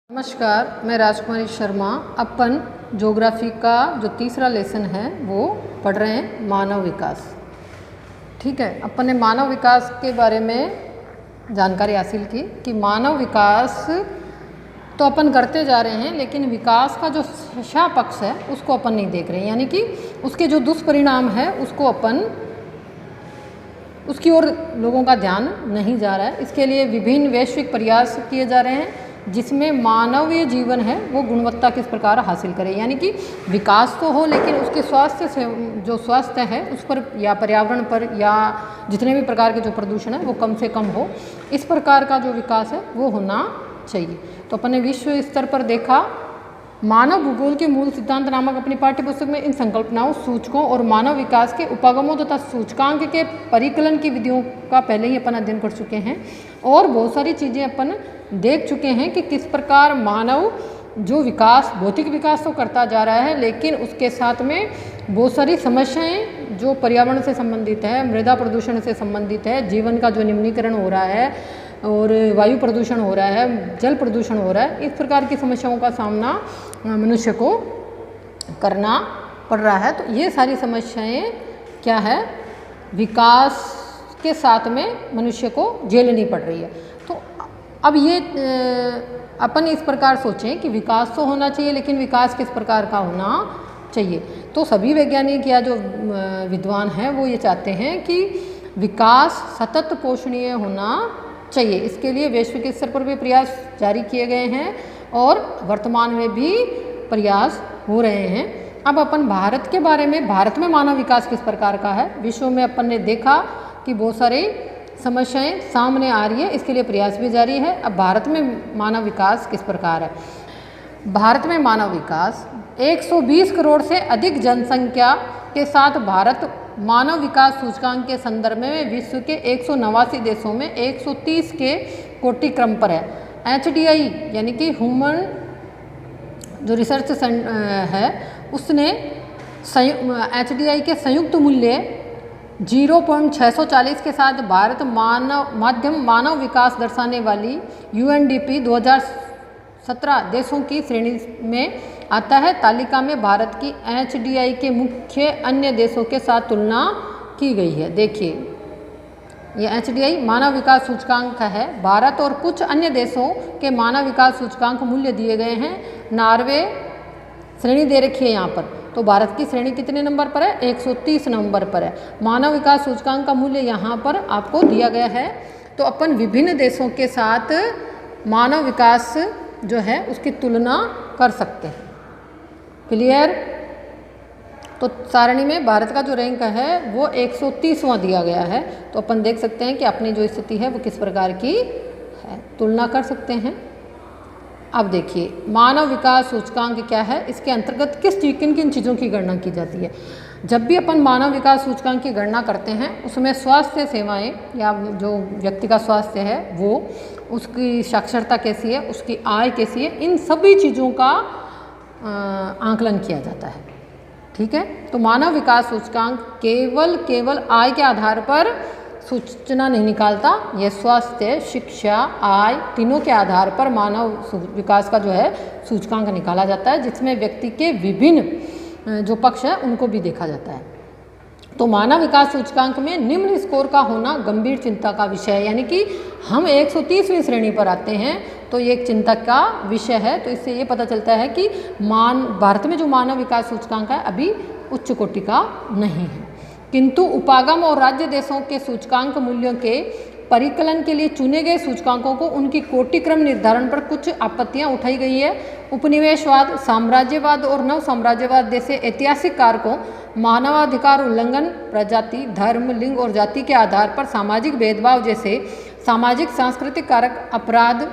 नमस्कार, मैं राजकुमारी शर्मा। अपन ज्योग्राफी का जो तीसरा लेसन है वो पढ़ रहे हैं मानव विकास। ठीक है, अपन ने मानव विकास के बारे में जानकारी हासिल की कि मानव विकास तो अपन करते जा रहे हैं, लेकिन विकास का जो शा पक्ष है उसको अपन नहीं देख रहे हैं, यानी कि उसके जो दुष्परिणाम है उसको अपन उसकी ओर लोगों का ध्यान नहीं जा रहा है। इसके लिए विभिन्न वैश्विक प्रयास किए जा रहे हैं, जिसमें मानवीय जीवन है वो गुणवत्ता किस प्रकार हासिल करे, यानी कि विकास तो हो लेकिन उसके स्वास्थ्य से जो स्वास्थ्य है उस पर या पर्यावरण पर या जितने भी प्रकार के जो प्रदूषण है वो कम से कम हो, इस प्रकार का जो विकास है वो होना चाहिए। तो अपन ने विश्व स्तर पर देखा, मानव भूगोल के मूल सिद्धांत नामक अपनी पाठ्य पुस्तक में इन संकल्पनाओं, सूचकों और मानव विकास के उपागमों तथा सूचकांक के परिकलन की विधियों का पहले ही अपन अध्ययन कर चुके हैं और बहुत सारी चीज़ें अपन देख चुके हैं कि किस प्रकार मानव जो विकास, भौतिक विकास तो करता जा रहा है, लेकिन उसके साथ में बहुत सारी समस्याएं जो पर्यावरण से संबंधित है, मृदा प्रदूषण से संबंधित है, जीवन का जो निम्नीकरण हो रहा है और वायु प्रदूषण हो रहा है, जल प्रदूषण हो रहा है, इस प्रकार की समस्याओं का सामना मनुष्य को करना पड़ रहा है। तो ये सारी समस्याएं क्या है, विकास के साथ में मनुष्य को झेलनी पड़ रही है। तो अब ये अपन इस प्रकार सोचें कि विकास तो होना चाहिए, लेकिन विकास किस प्रकार का होना चाहिए। तो सभी वैज्ञानिक या जो विद्वान हैं वो ये चाहते हैं कि विकास सतत पोषणीय होना चाहिए। इसके लिए वैश्विक स्तर पर भी प्रयास जारी किए गए हैं और वर्तमान में भी प्रयास हो रहे हैं। अब अपन भारत के बारे में, भारत में मानव विकास किस प्रकार का है, विश्व में अपन ने देखा कि बहुत सारी समस्याएं सामने आ रही है, इसके लिए प्रयास भी जारी है। अब भारत में मानव विकास किस प्रकार है। भारत में मानव विकास 120 करोड़ से अधिक जनसंख्या के साथ भारत मानव विकास सूचकांक के संदर्भ में विश्व के 189 देशों में 130 के कोटि क्रम पर है। HDI यानी कि ह्यूमन जो रिसर्च है उसने HDI के संयुक्त मूल्य 0.640 के साथ भारत मानव विकास दर्शाने वाली UNDP 2017 देशों की श्रेणी में आता है। तालिका में भारत की HDI के मुख्य अन्य देशों के साथ तुलना की गई है। देखिए, ये HDI मानव विकास सूचकांक है। भारत और कुछ अन्य देशों के मानव विकास सूचकांक मूल्य दिए गए हैं। नॉर्वे श्रेणी दे रखी है यहाँ पर, तो भारत की श्रेणी कितने नंबर पर है, 130 नंबर पर है। मानव विकास सूचकांक का मूल्य यहाँ पर आपको दिया गया है। तो अपन विभिन्न देशों के साथ मानव विकास जो है उसकी तुलना कर सकते हैं। क्लियर। तो सारणी में भारत का जो रैंक है वो 130वां दिया गया है। तो अपन देख सकते हैं कि अपनी जो स्थिति है वो किस प्रकार की है, तुलना कर सकते हैं। अब देखिए, मानव विकास सूचकांक क्या है, इसके अंतर्गत किन किन चीज़ों की गणना की जाती है। जब भी अपन मानव विकास सूचकांक की गणना करते हैं उसमें स्वास्थ्य सेवाएं या जो व्यक्ति का स्वास्थ्य है वो, उसकी साक्षरता कैसी है, उसकी आय कैसी है, इन सभी चीज़ों का आंकलन किया जाता है। ठीक है, तो मानव विकास सूचकांक केवल आय के आधार पर सूचना नहीं निकालता, यह स्वास्थ्य, शिक्षा, आय तीनों के आधार पर मानव विकास का जो है सूचकांक निकाला जाता है, जिसमें व्यक्ति के विभिन्न जो पक्ष है उनको भी देखा जाता है। तो मानव विकास सूचकांक में निम्न स्कोर का होना गंभीर चिंता का विषय है, यानी कि हम 130वीं श्रेणी पर आते हैं तो ये एक चिंता का विषय है। तो इससे ये पता चलता है कि भारत में जो मानव विकास सूचकांक है अभी उच्च कोटि का नहीं है। किंतु उपागम और राज्य देशों के सूचकांक मूल्यों के परिकलन के लिए चुने गए सूचकांकों को उनकी कोटि क्रम निर्धारण पर कुछ आपत्तियां उठाई गई है। उपनिवेशवाद, साम्राज्यवाद और नव साम्राज्यवाद जैसे ऐतिहासिक कारकों, मानवाधिकार उल्लंघन, प्रजाति, धर्म, लिंग और जाति के आधार पर सामाजिक भेदभाव जैसे सामाजिक सांस्कृतिक कारक, अपराध,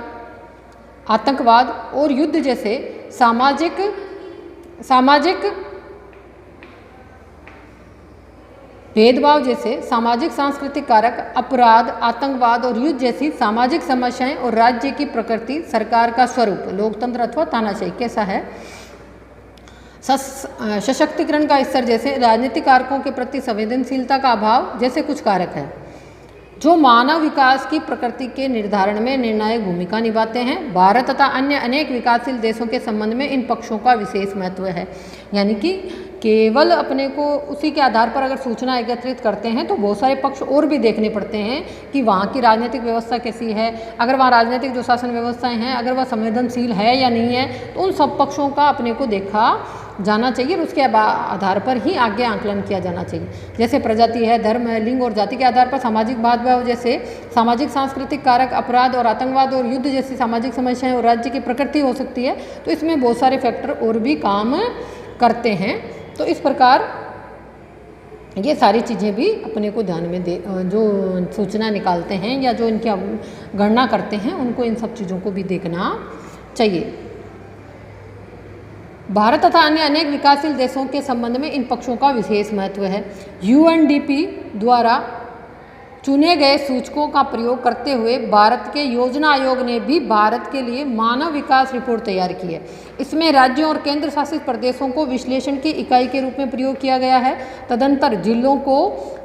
आतंकवाद और युद्ध जैसे सामाजिक भेदभाव जैसे सामाजिक सांस्कृतिक कारक, अपराध, आतंकवाद और युद्ध जैसी सामाजिक समस्याएं और राज्य की प्रकृति, सरकार का स्वरूप, लोकतंत्र अथवा तानाशाही कैसा है, सशक्तिकरण का स्तर जैसे राजनीतिक कारकों के प्रति संवेदनशीलता का अभाव जैसे कुछ कारक है। जो मानव विकास की प्रकृति के निर्धारण में निर्णायक भूमिका निभाते हैं। भारत तथा अन्य अनेक विकासशील देशों के संबंध में इन पक्षों का विशेष महत्व है। यानी कि केवल अपने को उसी के आधार पर अगर सूचना एकत्रित करते हैं तो बहुत सारे पक्ष और भी देखने पड़ते हैं कि वहाँ की राजनीतिक व्यवस्था कैसी है, अगर वहाँ राजनीतिक जो शासन व्यवस्थाएं हैं अगर वह संवेदनशील है या नहीं है, तो उन सब पक्षों का अपने को देखा जाना चाहिए और उसके आधार पर ही आगे आंकलन किया जाना चाहिए। जैसे प्रजाति है, धर्म है, लिंग और जाति के आधार पर सामाजिक भेदभाव जैसे सामाजिक सांस्कृतिक कारक, अपराध और आतंकवाद और युद्ध जैसी सामाजिक समस्याएं और राज्य की प्रकृति हो सकती है। तो इसमें बहुत सारे फैक्टर और भी काम करते हैं। तो इस प्रकार ये सारी चीज़ें भी अपने को ध्यान में जो सूचना निकालते हैं या जो इनकी गणना करते हैं उनको इन सब चीज़ों को भी देखना चाहिए। भारत तथा अन्य अनेक विकासशील देशों के संबंध में इन पक्षों का विशेष महत्व है। यूएनडीपी द्वारा चुने गए सूचकों का प्रयोग करते हुए भारत के योजना आयोग ने भी भारत के लिए मानव विकास रिपोर्ट तैयार की है। इसमें राज्यों और केंद्र शासित प्रदेशों को विश्लेषण की इकाई के रूप में प्रयोग किया गया है। तदंतर जिलों को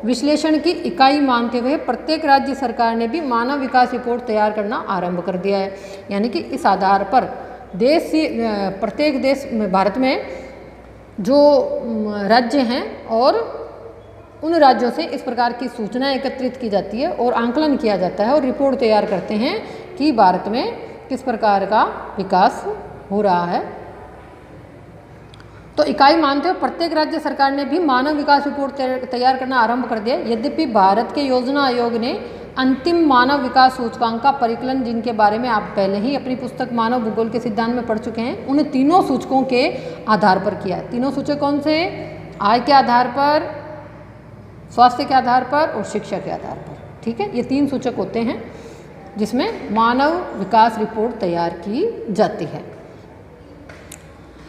विश्लेषण की इकाई मानते हुए प्रत्येक राज्य सरकार ने भी मानव विकास रिपोर्ट तैयार करना आरंभ कर दिया है। यानी कि इस आधार पर प्रत्येक देश में भारत में जो राज्य हैं और उन राज्यों से इस प्रकार की सूचना एकत्रित की जाती है और आंकलन किया जाता है और रिपोर्ट तैयार करते हैं कि भारत में किस प्रकार का विकास हो रहा है। तो इकाई मानते हुए प्रत्येक राज्य सरकार ने भी मानव विकास रिपोर्ट तैयार करना आरंभ कर दिया। यद्यपि भारत के योजना आयोग ने अंतिम मानव विकास सूचकांक का परिकलन, जिनके बारे में आप पहले ही अपनी पुस्तक मानव भूगोल के सिद्धांत में पढ़ चुके हैं, उन तीनों सूचकों के आधार पर किया है। तीनों सूचक कौन से? आय के आधार पर, स्वास्थ्य के आधार पर और शिक्षा के आधार पर। ठीक है, ये 3 सूचक होते हैं जिसमें मानव विकास रिपोर्ट तैयार की जाती है।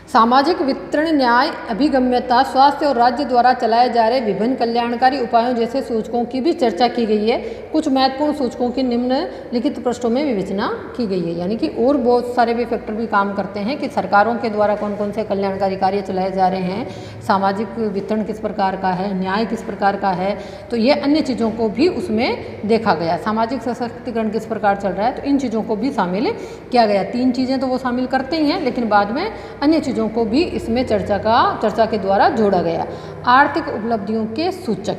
सामाजिक वितरण, न्याय, अभिगम्यता, स्वास्थ्य और राज्य द्वारा चलाए जा रहे विभिन्न कल्याणकारी उपायों जैसे सूचकों की भी चर्चा की गई है। कुछ महत्वपूर्ण सूचकों की निम्नलिखित पृष्ठों में विवेचना की गई है। यानी कि और बहुत सारे भी फैक्टर भी काम करते हैं कि सरकारों के द्वारा कौन कौन से कल्याणकारी कार्य चलाए जा रहे हैं, सामाजिक वितरण किस प्रकार का है, न्याय किस प्रकार का है, तो ये अन्य चीज़ों को भी उसमें देखा गया। सामाजिक सशक्तिकरण किस प्रकार चल रहा है, तो इन चीज़ों को भी शामिल किया गया। 3 चीज़ें तो वो शामिल करते ही हैं, लेकिन बाद में अन्य चीज़ों को भी इसमें चर्चा के द्वारा जोड़ा गया। आर्थिक उपलब्धियों के सूचक,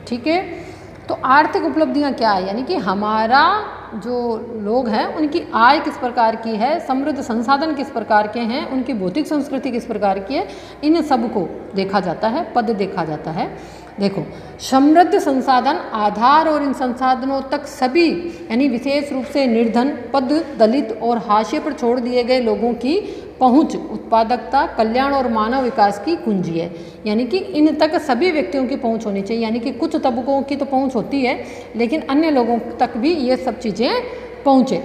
ठीक है। तो आर्थिक उपलब्धियां क्या है, यानी कि हमारा जो लोग हैं उनकी आय किस प्रकार की है, समृद्ध संसाधन किस प्रकार के हैं, उनकी भौतिक संस्कृति किस प्रकार की है, इन सब को देखा जाता है, पद देखा जाता है। देखो, समृद्ध संसाधन, आधार और इन संसाधनों तक सभी, यानी विशेष रूप से निर्धन, पद, दलित और हाशिए पर छोड़ दिए गए लोगों की पहुंच, उत्पादकता, कल्याण और मानव विकास की कुंजी है। यानी कि इन तक सभी व्यक्तियों की पहुंच होनी चाहिए। यानी कि कुछ तबकों की तो पहुंच होती है, लेकिन अन्य लोगों तक भी ये सब चीज़ें पहुंचे।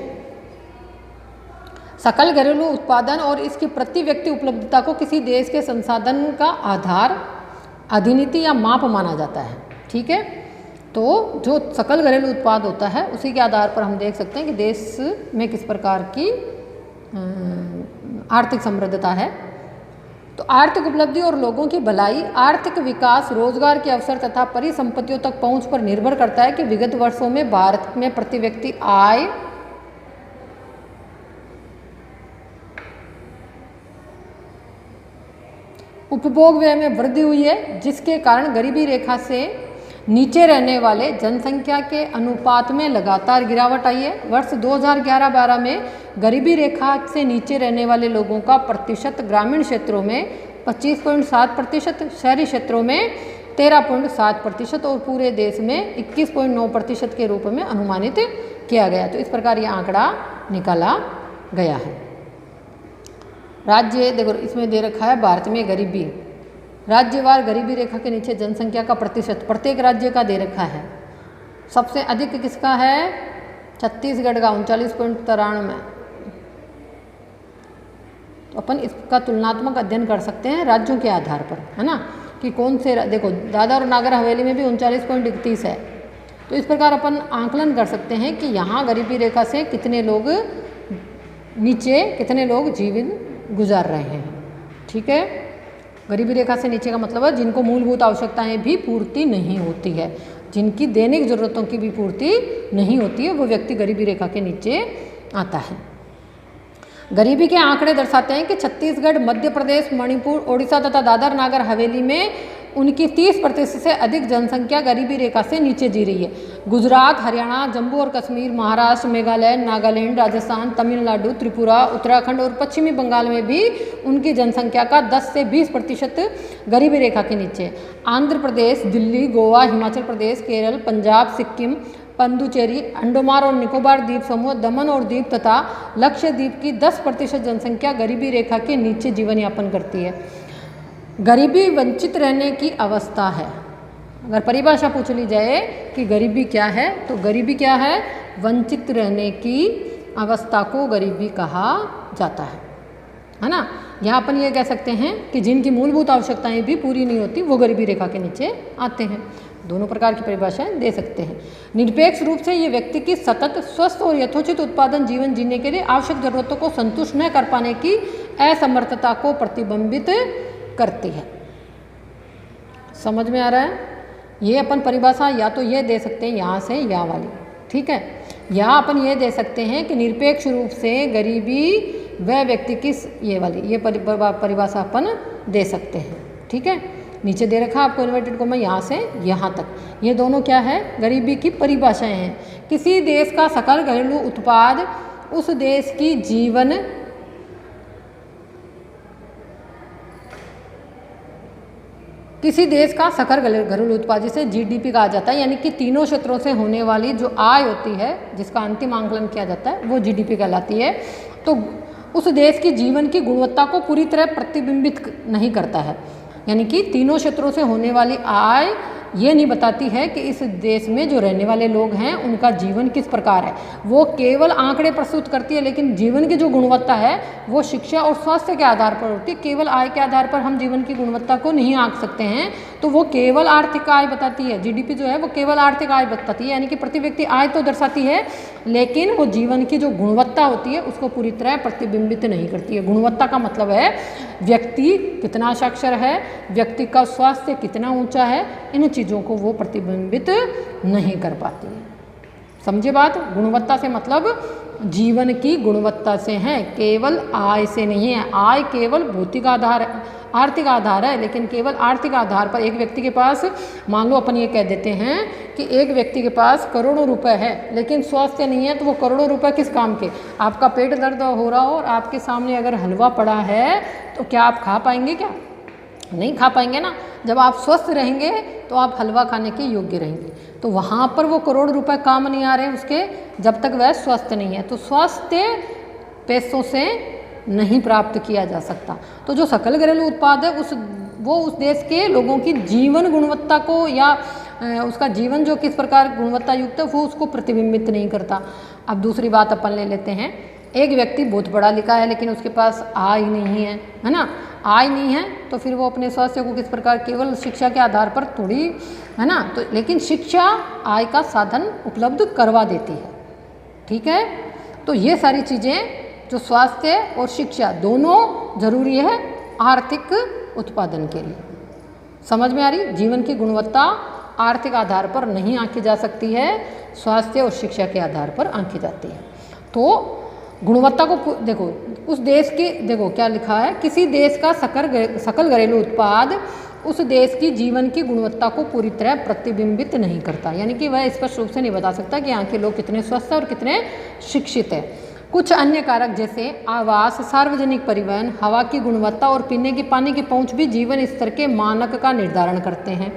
सकल घरेलू उत्पादन और इसकी प्रति व्यक्ति उपलब्धता को किसी देश के संसाधन का आधार, अधिनीति या माप माना जाता है। ठीक है, तो जो सकल घरेलू उत्पाद होता है उसी के आधार पर हम देख सकते हैं कि देश में किस प्रकार की आर्थिक समृद्धता है। तो आर्थिक उपलब्धि और लोगों की भलाई, आर्थिक विकास, रोजगार के अवसर तथा परिसंपत्तियों तक पहुंच पर निर्भर करता है कि विगत वर्षों में भारत में प्रति व्यक्ति आय, उपभोग व्यय में वृद्धि हुई है, जिसके कारण गरीबी रेखा से नीचे रहने वाले जनसंख्या के अनुपात में लगातार गिरावट आई है। वर्ष 2011-12 में गरीबी रेखा से नीचे रहने वाले लोगों का प्रतिशत ग्रामीण क्षेत्रों में 25.7%, शहरी क्षेत्रों में 13.7% और पूरे देश में 21.9% के रूप में अनुमानित किया गया। तो इस प्रकार यह आंकड़ा निकाला गया है। राज्य, देखो इसमें दे रखा है भारत में गरीबी, राज्यवार गरीबी रेखा के नीचे जनसंख्या का प्रतिशत प्रत्येक राज्य का दे रखा है। सबसे अधिक किसका है? छत्तीसगढ़ का 39.93। तो अपन इसका तुलनात्मक अध्ययन कर सकते हैं राज्यों के आधार पर, है ना, कि कौन से, देखो दादरा और नागर हवेली में भी 39.31 है। तो इस प्रकार अपन आंकलन कर सकते हैं कि यहाँ गरीबी रेखा से कितने लोग नीचे, कितने लोग जीवन गुजार रहे हैं। ठीक है, गरीबी रेखा से नीचे का मतलब है जिनको मूलभूत आवश्यकताएं भी पूर्ति नहीं होती है। जिनकी दैनिक ज़रूरतों की भी पूर्ति नहीं होती है, वो व्यक्ति गरीबी रेखा के नीचे आता है। गरीबी के आंकड़े दर्शाते हैं कि छत्तीसगढ़, मध्य प्रदेश, मणिपुर, ओडिशा तथा दादर नागर हवेली में उनकी 30% से अधिक जनसंख्या गरीबी रेखा से नीचे जी रही है। गुजरात, हरियाणा, जम्मू और कश्मीर, महाराष्ट्र, मेघालय, नागालैंड, राजस्थान, तमिलनाडु, त्रिपुरा, उत्तराखंड और पश्चिमी बंगाल में भी उनकी जनसंख्या का 10 से 20% गरीबी रेखा के नीचे है। आंध्र प्रदेश, दिल्ली, गोवा, हिमाचल प्रदेश, केरल, पंजाब, सिक्किम, पुडुचेरी, अंडमान और निकोबार द्वीप समूह, दमन और दीव तथा लक्षद्वीप की 10% जनसंख्या गरीबी रेखा के नीचे जीवन यापन करती है। गरीबी वंचित रहने की अवस्था है। अगर परिभाषा पूछ ली जाए कि गरीबी क्या है, तो गरीबी क्या है? वंचित रहने की अवस्था को गरीबी कहा जाता है ना। यहाँ अपन ये कह सकते हैं कि जिनकी मूलभूत आवश्यकताएं भी पूरी नहीं होती, वो गरीबी रेखा के नीचे आते हैं। दोनों प्रकार की परिभाषाएं दे सकते हैं। निरपेक्ष रूप से ये व्यक्ति की सतत, स्वस्थ और यथोचित उत्पादन जीवन जीने के लिए आवश्यक जरूरतों को संतुष्ट न कर पाने की असमर्थता को प्रतिबिंबित करती है। समझ में आ रहा है? ये अपन परिभाषा या तो ये दे सकते हैं यहाँ से या वाली, ठीक है। या अपन ये दे सकते हैं कि निरपेक्ष रूप से गरीबी वह व्यक्ति की, ये वाली, ये परिभाषा अपन दे सकते हैं, ठीक है। नीचे दे रखा आपको इन्वर्टेड कॉमा यहाँ से यहाँ तक। ये दोनों क्या है? गरीबी की परिभाषाएं हैं। किसी देश का सकल घरेलू उत्पाद उस देश की जीवन किसी देश का सकल घरेलू उत्पाद, जिसे जीडीपी कहा जाता है, यानी कि तीनों क्षेत्रों से होने वाली जो आय होती है, जिसका अंतिम आंकलन किया जाता है, वो जीडीपी कहलाती है। तो उस देश की जीवन की गुणवत्ता को पूरी तरह प्रतिबिंबित नहीं करता है। यानी कि तीनों क्षेत्रों से होने वाली आय ये नहीं बताती है कि इस देश में जो रहने वाले लोग हैं उनका जीवन किस प्रकार है। वो केवल आंकड़े प्रस्तुत करती है, लेकिन जीवन की जो गुणवत्ता है वो शिक्षा और स्वास्थ्य के आधार पर होती है। केवल आय के आधार पर हम जीवन की गुणवत्ता को नहीं आंक सकते हैं। तो वो केवल आर्थिक आय बताती है। जीडीपी जो है वो केवल आर्थिक आय बताती है, यानी कि प्रति व्यक्ति आय तो दर्शाती है, लेकिन वो जीवन की जो गुणवत्ता होती है उसको पूरी तरह प्रतिबिंबित नहीं करती है। गुणवत्ता का मतलब है व्यक्ति कितना साक्षर है, व्यक्ति का स्वास्थ्य कितना ऊंचा है, इन चीज़ों को वो प्रतिबिंबित नहीं कर पाती है। समझे बात? गुणवत्ता से मतलब जीवन की गुणवत्ता से है, केवल आय से नहीं है। आय केवल भौतिक आधार है, आर्थिक आधार है, लेकिन केवल आर्थिक आधार पर एक व्यक्ति के पास, मान लो अपन ये कह देते हैं कि एक व्यक्ति के पास करोड़ों रुपए है लेकिन स्वास्थ्य नहीं है, तो वो करोड़ों रुपए किस काम के? आपका पेट दर्द हो रहा हो और आपके सामने अगर हलवा पड़ा है तो क्या आप खा पाएंगे? क्या नहीं खा पाएंगे ना। जब आप स्वस्थ रहेंगे तो आप हलवा खाने के योग्य रहेंगे। तो वहाँ पर वो करोड़ रुपए काम नहीं आ रहे उसके, जब तक वह स्वस्थ नहीं है। तो स्वास्थ्य पैसों से नहीं प्राप्त किया जा सकता। तो जो सकल घरेलू उत्पाद है वो उस देश के लोगों की जीवन गुणवत्ता को या उसका जीवन जो किस प्रकार गुणवत्ता युक्त है वो उसको प्रतिबिंबित नहीं करता। अब दूसरी बात अपन ले लेते हैं। एक व्यक्ति बहुत पढ़ा लिखा है लेकिन उसके पास आय नहीं है ना। आय नहीं है तो फिर वो अपने स्वास्थ्य को किस प्रकार, केवल शिक्षा के आधार पर थोड़ी, है ना। तो लेकिन शिक्षा आय का साधन उपलब्ध करवा देती है, ठीक है। तो ये सारी चीज़ें जो स्वास्थ्य और शिक्षा दोनों जरूरी है आर्थिक उत्पादन के लिए। समझ में आ रही? जीवन की गुणवत्ता आर्थिक आधार पर नहीं आंकी जा सकती है, स्वास्थ्य और शिक्षा के आधार पर आंकी जाती है। तो गुणवत्ता को देखो, उस देश के, देखो क्या लिखा है, किसी देश का सकल घरेलू उत्पाद उस देश की जीवन की गुणवत्ता को पूरी तरह प्रतिबिंबित नहीं करता। यानी कि वह स्पष्ट रूप से नहीं बता सकता कि यहाँ के लोग कितने स्वस्थ हैं और कितने शिक्षित हैं। कुछ अन्य कारक जैसे आवास, सार्वजनिक परिवहन, हवा की गुणवत्ता और पीने के पानी की पहुंच भी जीवन स्तर के मानक का निर्धारण करते हैं,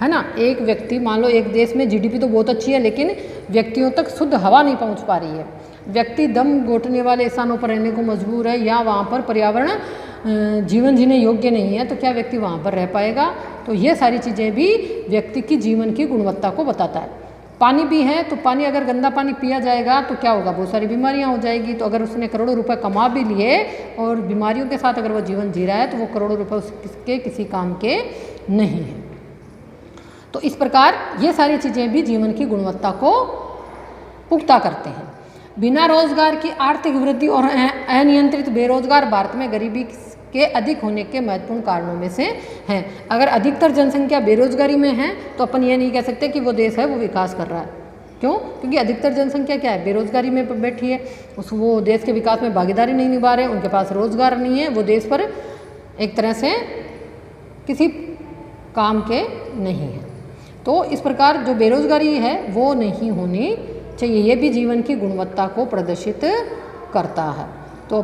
है ना। एक व्यक्ति, मान लो एक देश में जीडीपी तो बहुत अच्छी है लेकिन व्यक्तियों तक शुद्ध हवा नहीं पहुंच पा रही है, व्यक्ति दम घोटने वाले स्थानों पर रहने को मजबूर है या वहाँ पर पर्यावरण जीवन जीने योग्य नहीं है, तो क्या व्यक्ति वहाँ पर रह पाएगा? तो ये सारी चीज़ें भी व्यक्ति की जीवन की गुणवत्ता को बताता है। पानी भी है तो पानी, अगर गंदा पानी पिया जाएगा तो क्या होगा? बहुत सारी बीमारियां हो जाएगी। तो अगर उसने करोड़ों रुपए कमा भी लिए और बीमारियों के साथ अगर वो जीवन जी रहा है तो वो करोड़ों रुपए उसके किसी काम के नहीं है। तो इस प्रकार ये सारी चीज़ें भी जीवन की गुणवत्ता को पुख्ता करते हैं। बिना रोजगार की आर्थिक वृद्धि और अनियंत्रित बेरोजगार भारत में गरीबी के अधिक होने के महत्वपूर्ण कारणों में से हैं। अगर अधिकतर जनसंख्या बेरोजगारी में है तो अपन ये नहीं कह सकते कि वो देश है वो विकास कर रहा है। क्यों? क्योंकि अधिकतर जनसंख्या क्या है, बेरोजगारी में बैठी है, वो देश के विकास में भागीदारी नहीं निभा रहे, उनके पास रोजगार नहीं है, वो देश पर एक तरह से किसी काम के नहीं है। तो इस प्रकार जो बेरोजगारी है वो नहीं होनी चाहिए, ये भी जीवन की गुणवत्ता को प्रदर्शित करता है। तो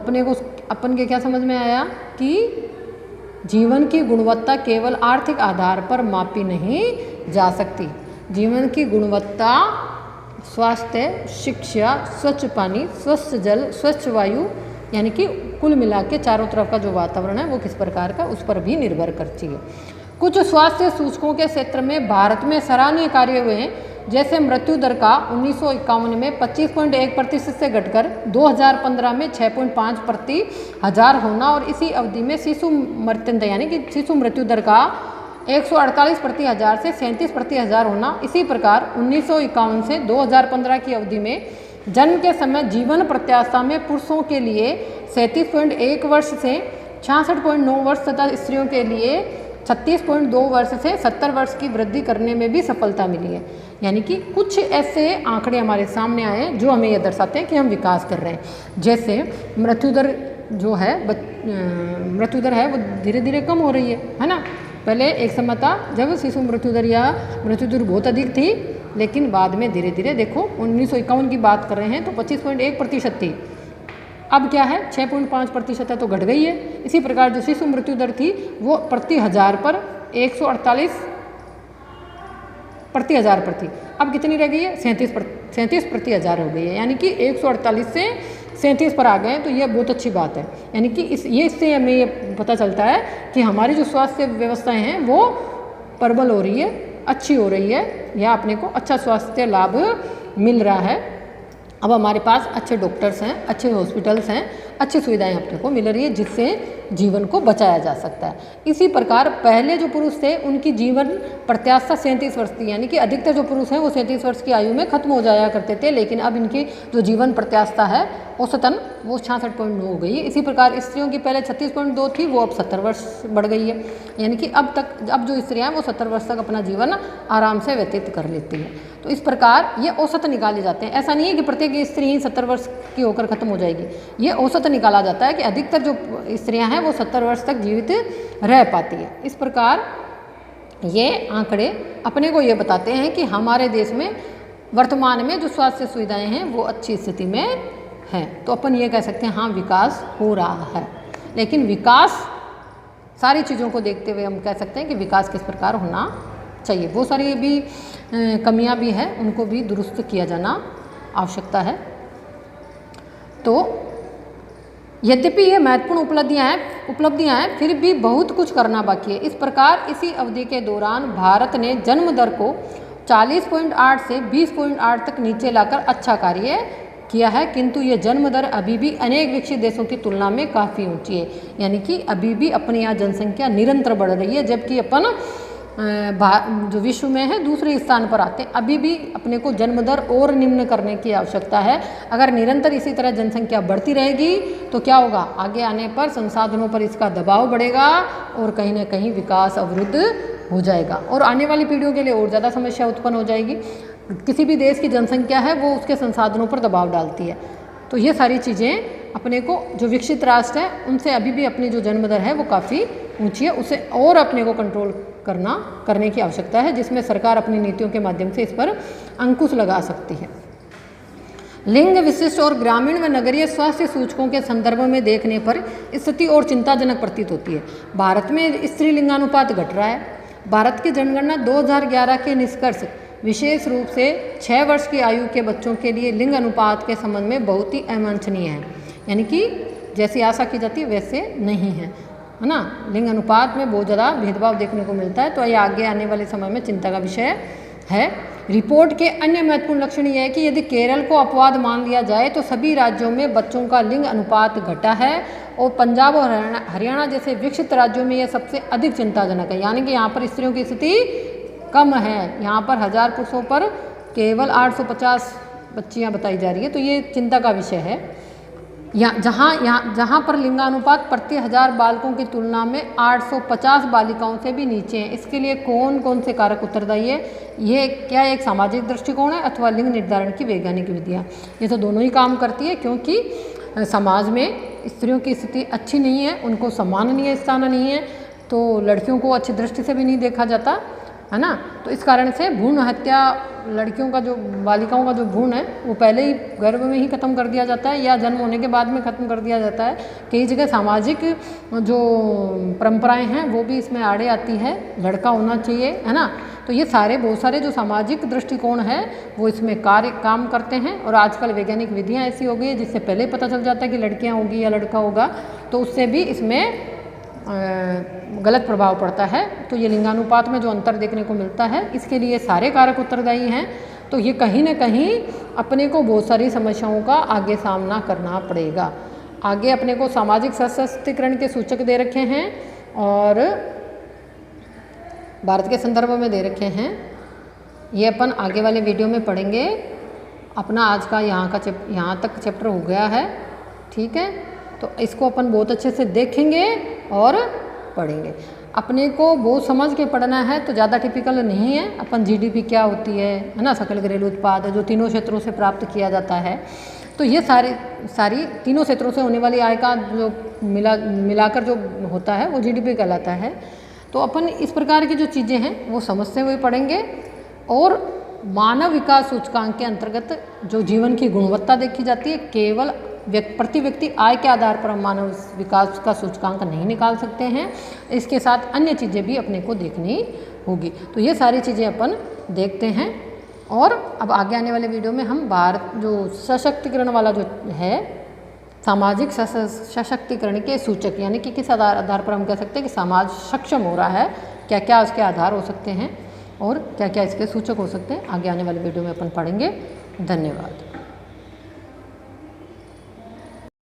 अपन के क्या समझ में आया कि जीवन की गुणवत्ता केवल आर्थिक आधार पर मापी नहीं जा सकती। जीवन की गुणवत्ता स्वास्थ्य, शिक्षा, स्वच्छ पानी, स्वच्छ जल, स्वच्छ वायु, यानी कि कुल मिला के चारों तरफ का जो वातावरण है वो किस प्रकार का, उस पर भी निर्भर करती है। कुछ स्वास्थ्य सूचकों के क्षेत्र में भारत में सराहनीय कार्य हुए हैं, जैसे मृत्यु दर का 1951 में 25.1% से घटकर 2015 में 6.5 प्रति हजार होना और इसी अवधि में शिशु मृत्यु यानी कि शिशु मृत्यु दर का 148 प्रति हजार से 37 प्रति हजार होना। इसी प्रकार 1951 से 2015 की अवधि में जन्म के समय जीवन प्रत्याशा में पुरुषों के लिए 37.1 वर्ष से 66.9 वर्ष तथा स्त्रियों के लिए 36.2 वर्ष से 70 वर्ष की वृद्धि करने में भी सफलता मिली है। यानी कि कुछ ऐसे आंकड़े हमारे सामने आए जो हमें यह दर्शाते हैं कि हम विकास कर रहे हैं। जैसे मृत्यु दर जो है मृत्यु दर है वो धीरे धीरे कम हो रही है ना। पहले एक समय था जब शिशु मृत्यु दर या मृत्यु दर बहुत अधिक थी, लेकिन बाद में धीरे धीरे देखो 1951 की बात कर रहे हैं तो 25.1% थी, अब क्या है 6.5% है, तो घट गई है। इसी प्रकार जो शिशु मृत्यु दर थी वो प्रति हजार पर 148 प्रति हजार पर थी, अब कितनी रह गई है 37 प्रति हजार हो गई है। यानी कि 148 से 37 पर आ गए, तो ये बहुत अच्छी बात है। यानी कि इससे हमें ये पता चलता है कि हमारी जो स्वास्थ्य व्यवस्थाएं हैं वो प्रबल हो रही है, अच्छी हो रही है, या अपने को अच्छा स्वास्थ्य लाभ मिल रहा है। अब हमारे पास अच्छे डॉक्टर्स हैं, अच्छे हॉस्पिटल्स हैं, अच्छी सुविधाएं अपने को मिल रही है जिससे जीवन को बचाया जा सकता है। इसी प्रकार पहले जो पुरुष थे उनकी जीवन प्रत्याशा 37 वर्ष थी, यानी कि अधिकतर जो पुरुष हैं वो 37 वर्ष की आयु में खत्म हो जाया करते थे, लेकिन अब इनकी जो जीवन प्रत्याशा है औसतन वो 66.9 हो गई है। इसी प्रकार स्त्रियों की पहले 36.2 थी, वो अब 70 वर्ष बढ़ गई है। यानी कि अब जो स्त्रियाँ हैं वो 70 वर्ष तक अपना जीवन आराम से व्यतीत कर लेती हैं। तो इस प्रकार ये औसत निकाले जाते हैं। ऐसा नहीं है कि प्रत्येक स्त्री ही 70 वर्ष की होकर खत्म हो जाएगी, ये औसत निकाला जाता है कि अधिकतर जो स्त्रियां हैं वो 70 वर्ष तक जीवित रह पाती है। इस प्रकार ये आंकड़े अपने को ये बताते हैं कि हमारे देश में वर्तमान में जो स्वास्थ्य सुविधाएं हैं वो अच्छी स्थिति में हैं। तो अपन ये कह सकते हैं हाँ विकास हो रहा है, लेकिन विकास सारी चीज़ों को देखते हुए हम कह सकते हैं कि विकास किस प्रकार होना चाहिए। बहुत सारी भी कमियां भी हैं, उनको भी दुरुस्त किया जाना आवश्यकता है। तो यद्यपि ये महत्वपूर्ण उपलब्धियां हैं फिर भी बहुत कुछ करना बाकी है। इस प्रकार इसी अवधि के दौरान भारत ने जन्म दर को 40.8 से 20.8 तक नीचे लाकर अच्छा कार्य किया है, किंतु ये जन्म दर अभी भी अनेक विकसित देशों की तुलना में काफ़ी ऊंची है। यानी कि अभी भी अपने यहाँ जनसंख्या निरंतर बढ़ रही है, जबकि अपन जो विश्व में है दूसरे स्थान पर आते हैं। अभी भी अपने को जन्म दर और निम्न करने की आवश्यकता है। अगर निरंतर इसी तरह जनसंख्या बढ़ती रहेगी तो क्या होगा, आगे आने पर संसाधनों पर इसका दबाव बढ़ेगा और कहीं ना कहीं विकास अवरुद्ध हो जाएगा और आने वाली पीढ़ियों के लिए और ज़्यादा समस्या उत्पन्न हो जाएगी। किसी भी देश की जनसंख्या है वो उसके संसाधनों पर दबाव डालती है। तो ये सारी चीज़ें अपने को जो विकसित राष्ट्र हैं उनसे अभी भी अपनी जो जन्म दर है वो काफ़ी ऊंची है, उसे और अपने को कंट्रोल करने की आवश्यकता है, जिसमें सरकार अपनी नीतियों के माध्यम से इस पर अंकुश लगा सकती है। लिंग विशिष्ट और ग्रामीण व नगरीय स्वास्थ्य सूचकों के संदर्भ में देखने पर स्थिति और चिंताजनक प्रतीत होती है। भारत में स्त्री लिंगानुपात घट रहा है। भारत की जनगणना 2011 के निष्कर्ष विशेष रूप से 6 वर्ष की आयु के बच्चों के लिए लिंग अनुपात के संबंध में बहुत ही अवांछनीय है। यानी कि जैसी आशा की जाती है वैसे नहीं है ना। लिंग अनुपात में बहुत ज़्यादा भेदभाव देखने को मिलता है, तो ये आगे आने वाले समय में चिंता का विषय है। रिपोर्ट के अन्य महत्वपूर्ण लक्षण यह है कि यदि केरल को अपवाद मान लिया जाए तो सभी राज्यों में बच्चों का लिंग अनुपात घटा है और पंजाब और हरियाणा जैसे विकसित राज्यों में यह सबसे अधिक चिंताजनक है। यानी कि यहाँ पर स्त्रियों की स्थिति कम है, यहाँ पर 1000 पुरुषों पर केवल 850 बच्चियाँ बताई जा रही है, तो ये चिंता का विषय है। जहाँ पर लिंगानुपात प्रति 1000 बालकों की तुलना में 850 बालिकाओं से भी नीचे हैं। इसके लिए कौन कौन से कारक उत्तरदायी है? ये क्या एक सामाजिक दृष्टिकोण है अथवा लिंग निर्धारण की वैज्ञानिक विधियाँ? ये तो दोनों ही काम करती है, क्योंकि समाज में स्त्रियों की स्थिति अच्छी नहीं है, उनको सम्माननीय स्थान नहीं है, तो लड़कियों को अच्छी दृष्टि से भी नहीं देखा जाता है ना। तो इस कारण से भ्रूण हत्या, लड़कियों का जो बालिकाओं का जो भ्रूण है वो पहले ही गर्भ में ही ख़त्म कर दिया जाता है या जन्म होने के बाद में ख़त्म कर दिया जाता है। कई जगह सामाजिक जो परंपराएं हैं वो भी इसमें आड़े आती है, लड़का होना चाहिए, है ना। तो ये बहुत सारे जो सामाजिक दृष्टिकोण है वो इसमें काम करते हैं। और आजकल वैज्ञानिक विधियाँ ऐसी हो गई है जिससे पहले ही पता चल जाता है कि लड़कियाँ होगी या लड़का होगा, तो उससे भी इसमें गलत प्रभाव पड़ता है। तो ये लिंगानुपात में जो अंतर देखने को मिलता है, इसके लिए सारे कारक उत्तरदायी हैं। तो ये कहीं ना कहीं अपने को बहुत सारी समस्याओं का आगे सामना करना पड़ेगा। आगे अपने को सामाजिक सशक्तिकरण के सूचक दे रखे हैं और भारत के संदर्भ में दे रखे हैं। ये अपन आगे वाले वीडियो में पढ़ेंगे। अपना आज का यहाँ तक चैप्टर हो गया है, ठीक है। तो इसको अपन बहुत अच्छे से देखेंगे और पढ़ेंगे। अपने को बहुत समझ के पढ़ना है, तो ज़्यादा टिपिकल नहीं है। अपन जीडीपी क्या होती है ना, सकल घरेलू उत्पाद, जो तीनों क्षेत्रों से प्राप्त किया जाता है, तो ये सारी तीनों क्षेत्रों से होने वाली आय का जो मिलाकर जो होता है वो जीडीपी कहलाता है। तो अपन इस प्रकार की जो चीज़ें हैं वो समझते हुए पढ़ेंगे। और मानव विकास सूचकांक के अंतर्गत जो जीवन की गुणवत्ता देखी जाती है, केवल प्रति व्यक्ति आय के आधार पर हम मानव विकास का सूचकांक नहीं निकाल सकते हैं। इसके साथ अन्य चीज़ें भी अपने को देखनी होगी। तो ये सारी चीज़ें अपन देखते हैं। और अब आगे आने वाले वीडियो में हम भारत जो सशक्तिकरण वाला जो है, सामाजिक सशक्तिकरण के सूचक, यानी कि किस आधार पर हम कह सकते हैं कि समाज सक्षम हो रहा है, क्या क्या उसके आधार हो सकते हैं और क्या क्या इसके सूचक हो सकते हैं, आगे आने वाले वीडियो में अपन पढ़ेंगे। धन्यवाद।